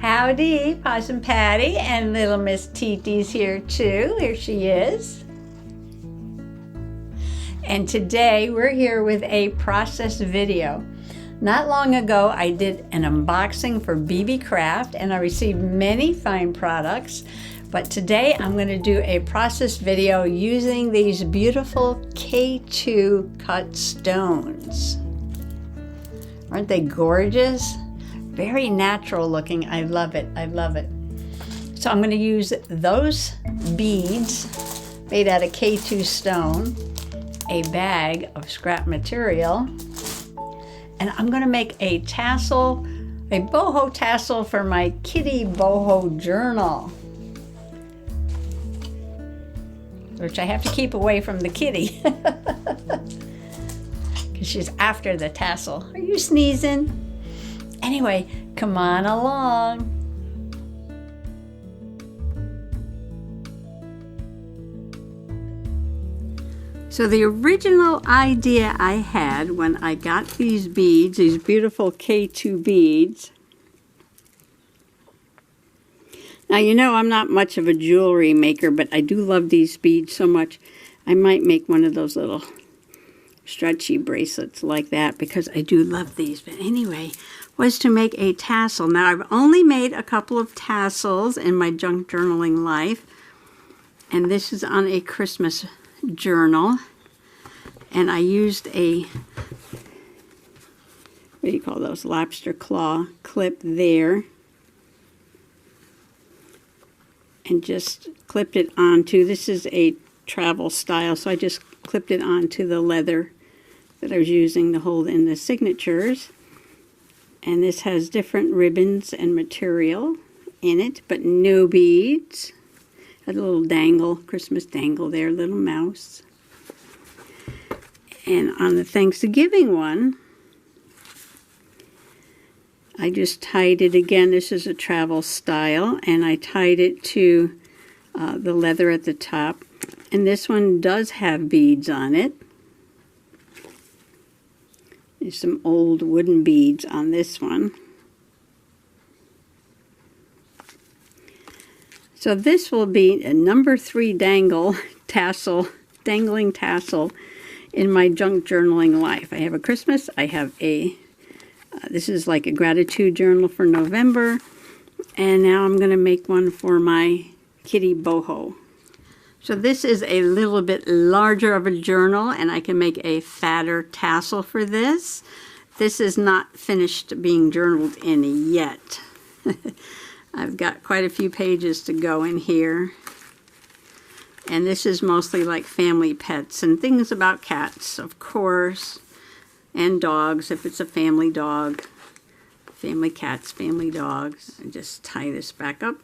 Howdy, Possum Patty, and little Miss Titi's here too. Here she is. And today we're here with a process video. Not long ago I did an unboxing for BB Craft and I received many fine products. But today I'm going to do a process video using these beautiful K2 cut stones. Aren't they gorgeous? Very natural looking. I love it. I love it. So I'm going to use those beads made out of K2 stone, a bag of scrap material, and I'm going to make a tassel, a boho tassel for my kitty boho journal, which I have to keep away from the kitty because she's after the tassel. Are you sneezing? Anyway, come on along. So the original idea I had when I got these beads, these beautiful K2 beads. Now you know I'm not much of a jewelry maker, but I do love these beads so much. I might make one of those little stretchy bracelets like that because I do love these. But anyway, was to make a tassel. Now I've only made a couple of tassels in my junk journaling life, and this is on a Christmas journal, and I used a, what do you call those, lobster claw clip there, and just clipped it onto, this is a travel style, so I just clipped it onto the leather that I was using to hold in the signatures. And this has different ribbons and material in it, but no beads. A little dangle, Christmas dangle there, little mouse. And on the Thanksgiving one, I just tied it again. This is a travel style, and I tied it to the leather at the top. And this one does have beads on it. There's some old wooden beads on this one. So this will be a number 3 dangling tassel in my junk journaling life. I have a Christmas, I have a, this is like a gratitude journal for November, and now I'm going to make one for my kitty boho. So this is a little bit larger of a journal, and I can make a fatter tassel for this. This is not finished being journaled in yet. I've got quite a few pages to go in here. And this is mostly like family pets and things about cats, of course, and dogs if it's a family dog. Family cats, family dogs. I just tie this back up.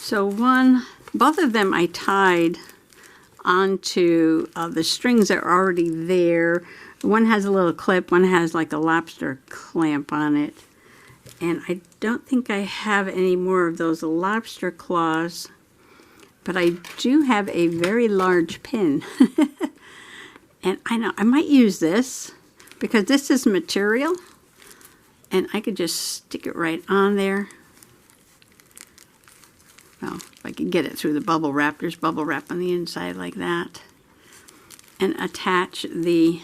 So both of them I tied onto the strings that are already there. One has a little clip, one has like a lobster clamp on it. And I don't think I have any more of those lobster claws, but I do have a very large pin. And I know I might use this because this is material, and I could just stick it right on there. Well, if I could get it through the bubble wrap, there's bubble wrap on the inside like that. And attach the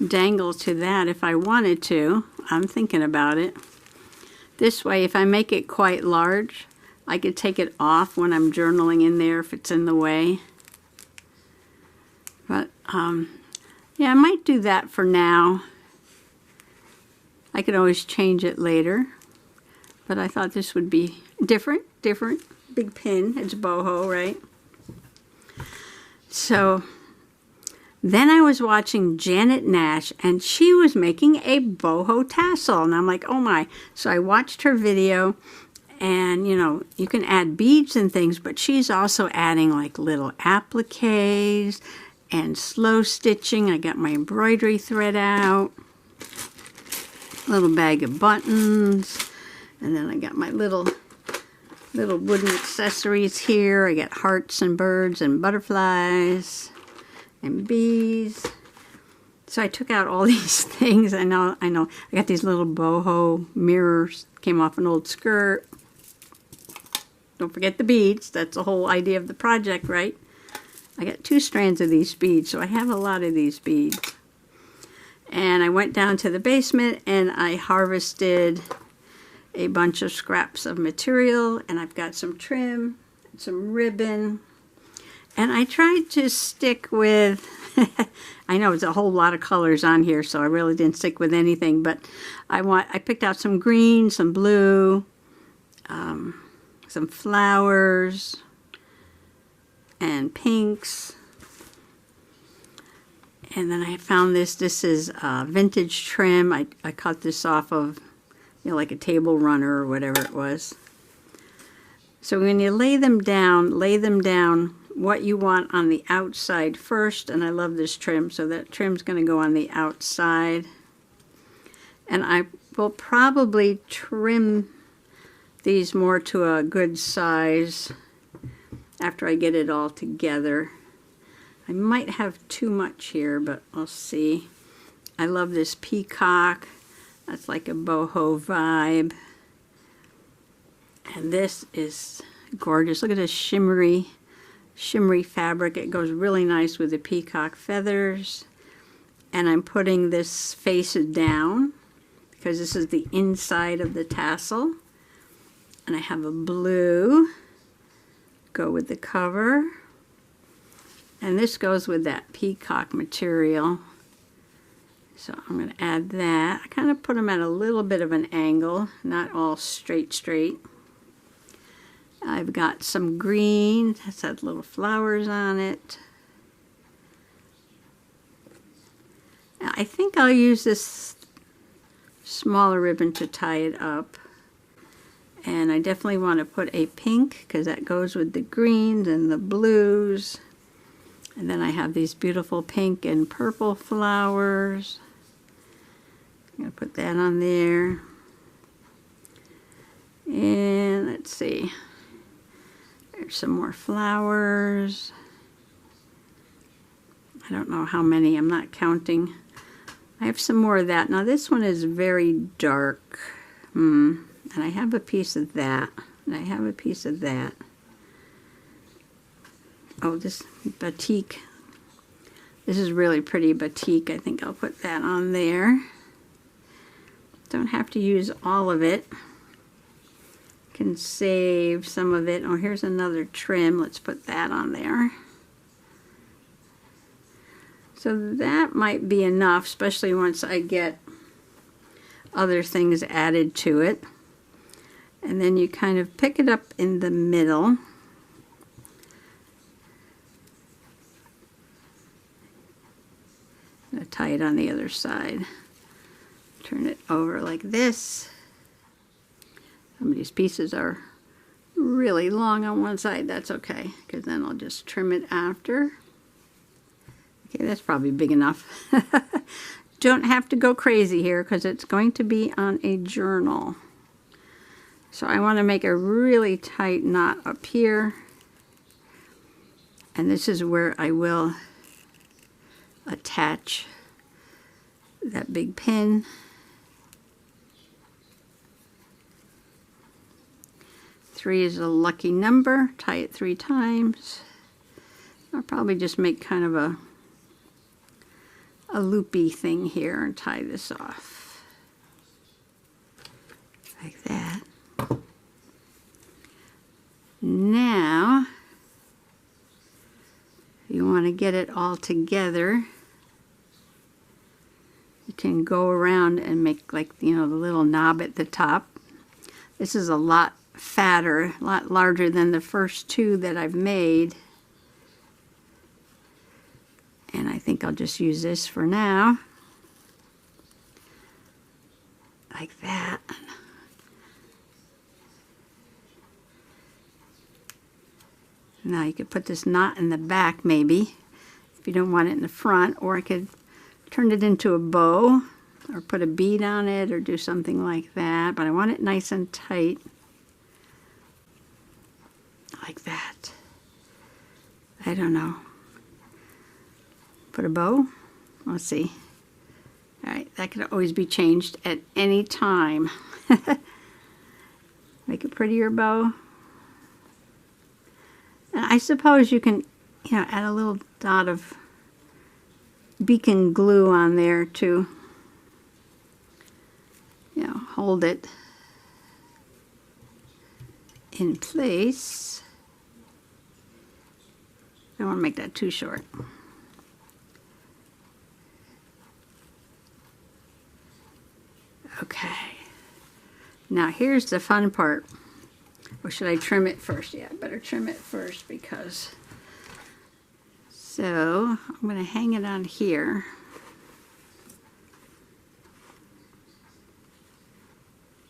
dangle to that if I wanted to. I'm thinking about it. This way, if I make it quite large, I could take it off when I'm journaling in there if it's in the way. But, yeah, I might do that for now. I could always change it later. But I thought this would be different. Big pin, it's boho, right? So then I was watching Janet Nash, and she was making a boho tassel, and I'm like, oh my. So I watched her video, and you know, you can add beads and things, but she's also adding like little appliques and slow stitching. I got my embroidery thread out, little bag of buttons, and then I got my little wooden accessories here. I got hearts and birds and butterflies and bees. So I took out all these things. I know. I got these little boho mirrors, came off an old skirt. Don't forget the beads. That's the whole idea of the project, right? I got 2 strands of these beads, so I have a lot of these beads. And I went down to the basement and I harvested a bunch of scraps of material, and I've got some trim, some ribbon, and I tried to stick with, I know it's a whole lot of colors on here, so I really didn't stick with anything, but I picked out some green, some blue, some flowers, and pinks. And then I found this is vintage trim. I cut this off of, you know, like a table runner or whatever it was. So when you lay them down what you want on the outside first. And I love this trim, so that trim's going to go on the outside. And I will probably trim these more to a good size after I get it all together. I might have too much here, but I'll see. I love this peacock. That's like a boho vibe. And this is gorgeous. Look at this shimmery fabric. It goes really nice with the peacock feathers. And I'm putting this face down because this is the inside of the tassel. And I have a blue. Go with the cover. And this goes with that peacock material. So I'm going to add that. I kind of put them at a little bit of an angle, not all straight. I've got some green, that's had little flowers on it. I think I'll use this smaller ribbon to tie it up. And I definitely want to put a pink because that goes with the greens and the blues. And then I have these beautiful pink and purple flowers. I'm going to put that on there. And let's see. There's some more flowers. I don't know how many. I'm not counting. I have some more of that. Now this one is very dark. And I have a piece of that. And I have a piece of that. Oh, this batik. This is really pretty batik. I think I'll put that on there. Don't have to use all of it. Can save some of it. Oh, here's another trim. Let's put that on there. So that might be enough, especially once I get other things added to it. And then you kind of pick it up in the middle. I'm going to tie it on the other side. Turn it over like this. Some of these pieces are really long on one side. That's okay, because then I'll just trim it after. Okay, that's probably big enough. Don't have to go crazy here because it's going to be on a journal. So I want to make a really tight knot up here. And this is where I will attach that big pin. Three is a lucky number. Tie it 3 times. I'll probably just make kind of a loopy thing here and tie this off. Like that. Now, if you want to get it all together, you can go around and make, like, you know, the little knob at the top. This is a lot fatter, a lot larger than the first 2 that I've made. And I think I'll just use this for now. Like that. Now you could put this knot in the back maybe, if you don't want it in the front, or I could turn it into a bow, or put a bead on it, or do something like that, but I want it nice and tight. Like that. I don't know. Put a bow? Let's see. All right, that can always be changed at any time. Make a prettier bow. And I suppose you can, add a little dot of beacon glue on there to, hold it in place. I don't want to make that too short. Okay. Now here's the fun part. Or should I trim it first? Yeah, I better trim it first because... So I'm going to hang it on here.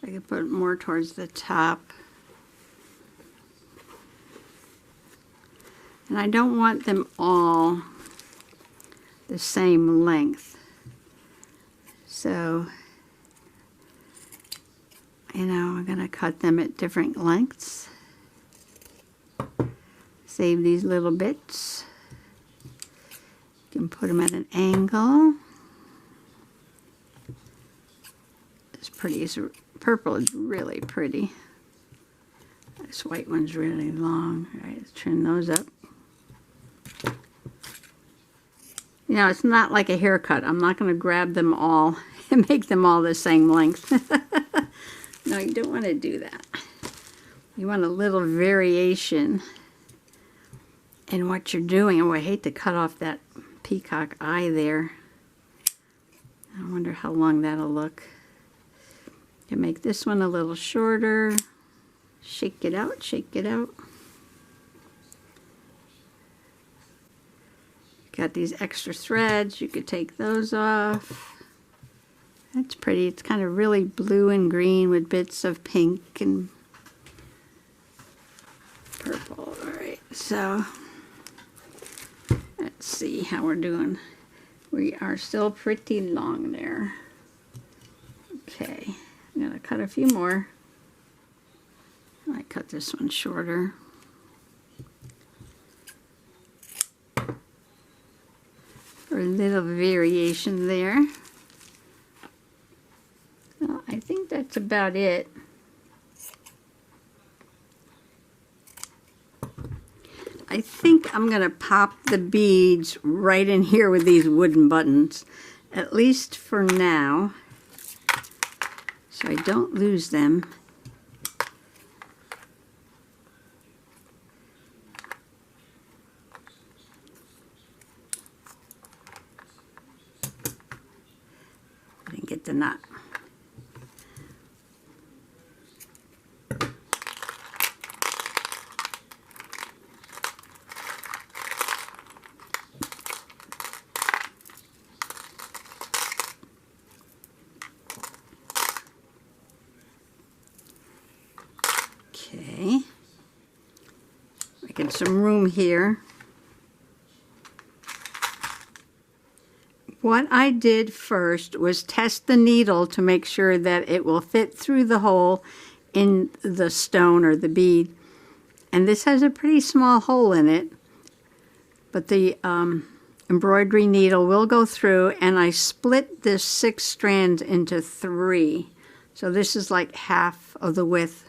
I could put it more towards the top. And I don't want them all the same length. So, I'm going to cut them at different lengths. Save these little bits. You can put them at an angle. It's pretty. Purple is really pretty. This white one's really long. All right, let's trim those up. It's not like a haircut. I'm not going to grab them all and make them all the same length. No, you don't want to do that. You want a little variation in what you're doing. Oh, I hate to cut off that peacock eye there. I wonder how long that'll look. You can make this one a little shorter. Shake it out, shake it out. Got these extra threads, you could take those off. That's pretty. It's kind of really blue and green with bits of pink and purple. All right, so let's see how we're doing. We are still pretty long there. Okay, I'm gonna cut a few more. I might cut this one shorter. For a little variation there. So I think that's about it. I think I'm going to pop the beads right in here with these wooden buttons, at least for now, so I don't lose them. I didn't get the knot. Okay, making some room here. What I did first was test the needle to make sure that it will fit through the hole in the stone or the bead. And this has a pretty small hole in it, but the embroidery needle will go through, and I split this 6 strands into 3. So this is like half of the width.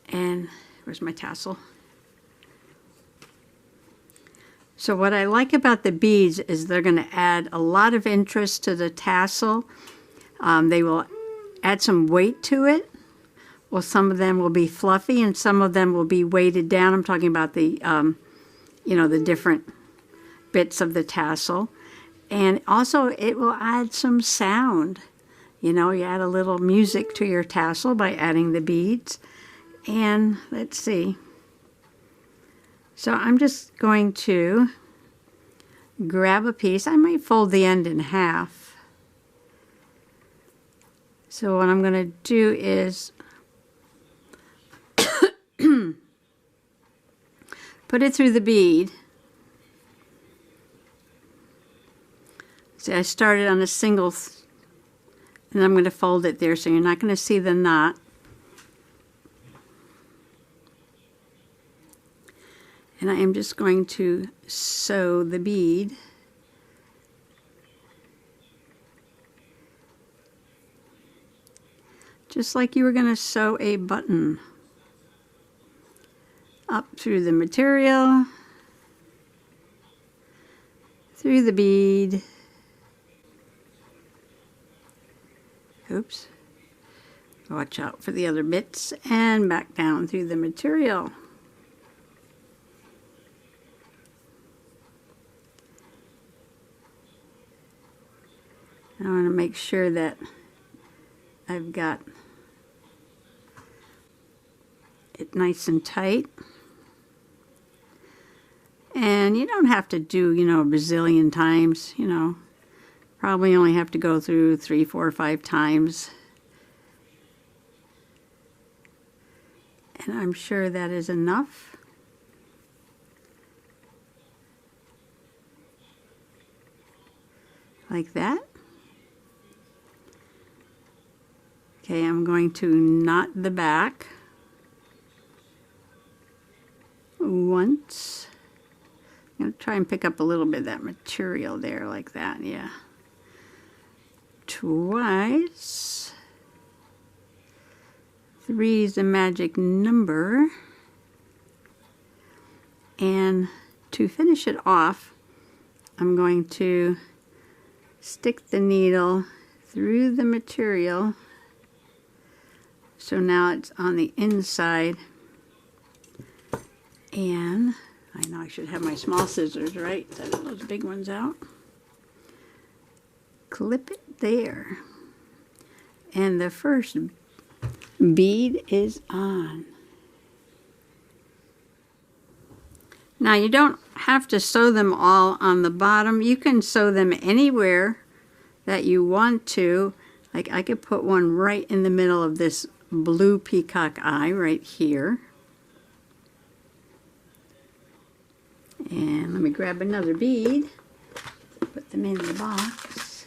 And where's my tassel? So what I like about the beads is they're going to add a lot of interest to the tassel. They will add some weight to it. Well, some of them will be fluffy and some of them will be weighted down. I'm talking about the, the different bits of the tassel. And also it will add some sound. You add a little music to your tassel by adding the beads. And let's see. So I'm just going to grab a piece. I might fold the end in half. So what I'm going to do is put it through the bead. See, I started on a single, and I'm going to fold it there so you're not going to see the knot. And I am just going to sew the bead just like you were going to sew a button. Up through the material, through the bead. Oops. Watch out for the other bits, and back down through the material. I want to make sure that I've got it nice and tight. And you don't have to do, a bazillion times, Probably only have to go through 3, 4, 5 times. And I'm sure that is enough. Like that. Okay, I'm going to knot the back once. I'm going to try and pick up a little bit of that material there, like that, yeah. Twice. 3 is the magic number. And to finish it off, I'm going to stick the needle through the material. So now it's on the inside. And I know I should have my small scissors, right? Set those big ones out. Clip it there. And the first bead is on. Now you don't have to sew them all on the bottom. You can sew them anywhere that you want to. Like I could put one right in the middle of this blue peacock eye right here. And let me grab another bead, put them in the box.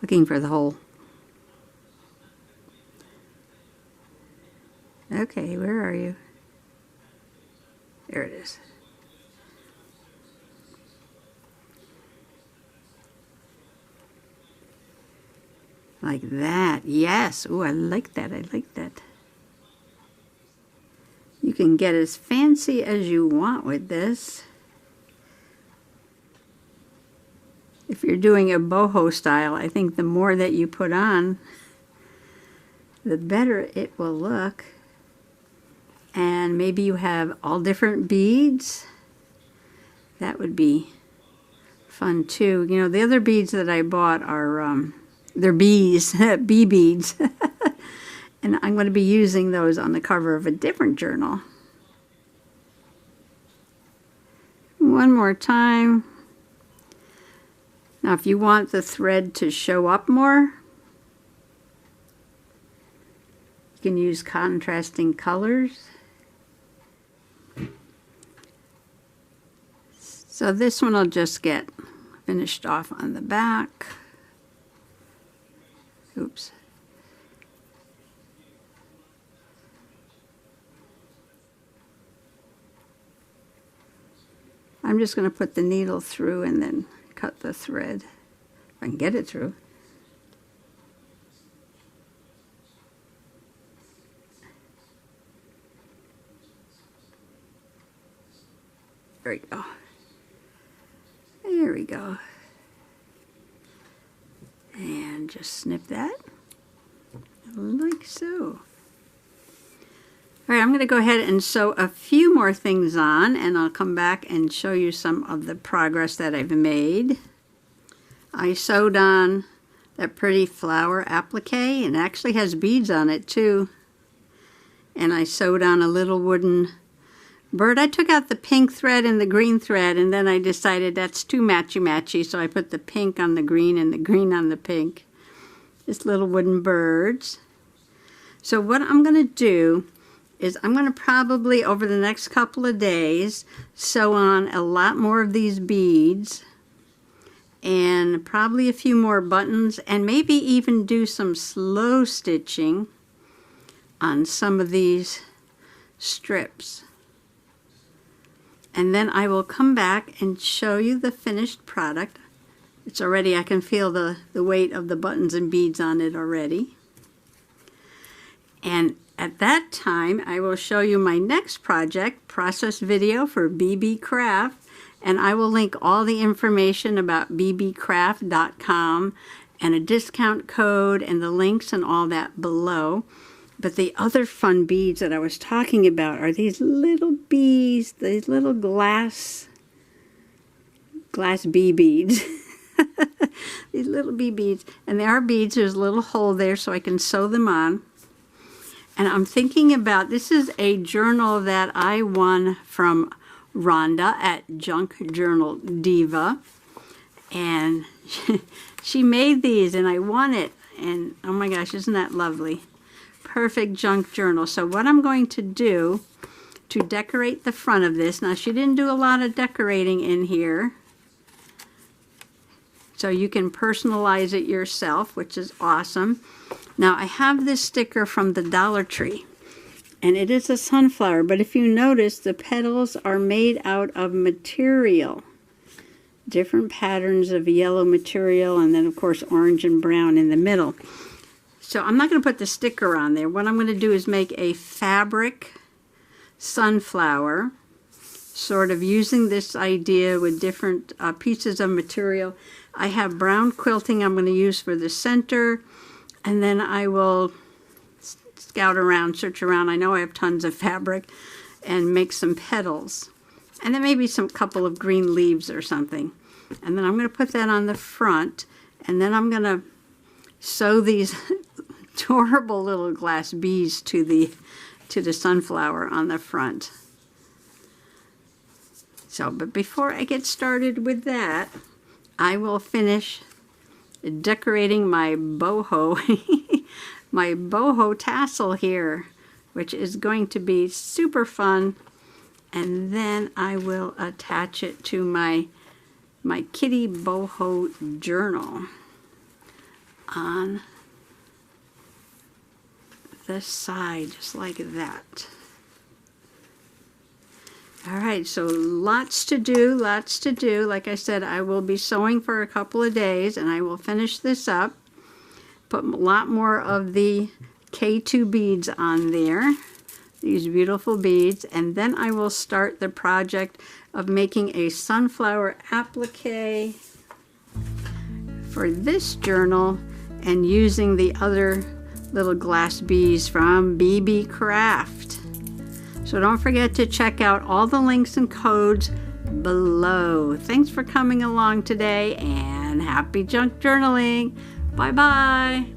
Looking for the hole. Okay, where are you? There it is. Like that, yes. Oh, I like that, I like that. You can get as fancy as you want with this. If you're doing a boho style, I think the more that you put on, the better it will look. And maybe you have all different beads. That would be fun too. You know, the other beads that I bought are, they're bees, bee beads. And I'm going to be using those on the cover of a different journal. One more time. Now if you want the thread to show up more, you can use contrasting colors. So this one will just get finished off on the back. Oops. I'm just going to put the needle through and then cut the thread, if I can get it through. There we go. There we go. And just snip that, like so. All right, I'm going to go ahead and sew a few more things on, and I'll come back and show you some of the progress that I've made. I sewed on that pretty flower applique, and it actually has beads on it too. And I sewed on a little wooden bird. I took out the pink thread and the green thread, and then I decided that's too matchy-matchy, so I put the pink on the green and the green on the pink. Just little wooden birds. So what I'm going to do is I'm going to probably, over the next couple of days, sew on a lot more of these beads and probably a few more buttons, and maybe even do some slow stitching on some of these strips. And then I will come back and show you the finished product It's already, I can feel the weight of the buttons and beads on it already. And at that time, I will show you my next project, process video for BB Craft, and I will link all the information about bbcraft.com and a discount code and the links and all that below. But the other fun beads that I was talking about are these little bees, these little glass bee beads. These little bee beads, and they are beads. There's a little hole there so I can sew them on. And I'm thinking about, this is a journal that I won from Rhonda at Junk Journal Diva, and she made these and I won it, and oh my gosh, isn't that lovely? Perfect junk journal. So what I'm going to do to decorate the front of this, now she didn't do a lot of decorating in here, so you can personalize it yourself, which is awesome. Now I have this sticker from the Dollar Tree, and it is a sunflower, but if you notice, the petals are made out of material. Different patterns of yellow material, and then of course orange and brown in the middle. So I'm not going to put the sticker on there. What I'm going to do is make a fabric sunflower, sort of using this idea with different pieces of material. I have brown quilting I'm going to use for the center, and then I will scout around, search around. I know I have tons of fabric, and make some petals. And then maybe some couple of green leaves or something. And then I'm going to put that on the front, and then I'm going to sew these adorable little glass bees to the sunflower on the front. So, but before I get started with that, I will finish decorating my boho, my boho tassel here, which is going to be super fun. And then I will attach it to my kitty boho journal on the side, just like that. All right, so lots to do, lots to do. Like I said, I will be sewing for a couple of days, and I will finish this up, put a lot more of the K2 beads on there, these beautiful beads, and then I will start the project of making a sunflower applique for this journal and using the other little glass bees from BB Craft. So don't forget to check out all the links and codes below. Thanks for coming along today, and happy junk journaling. Bye-bye.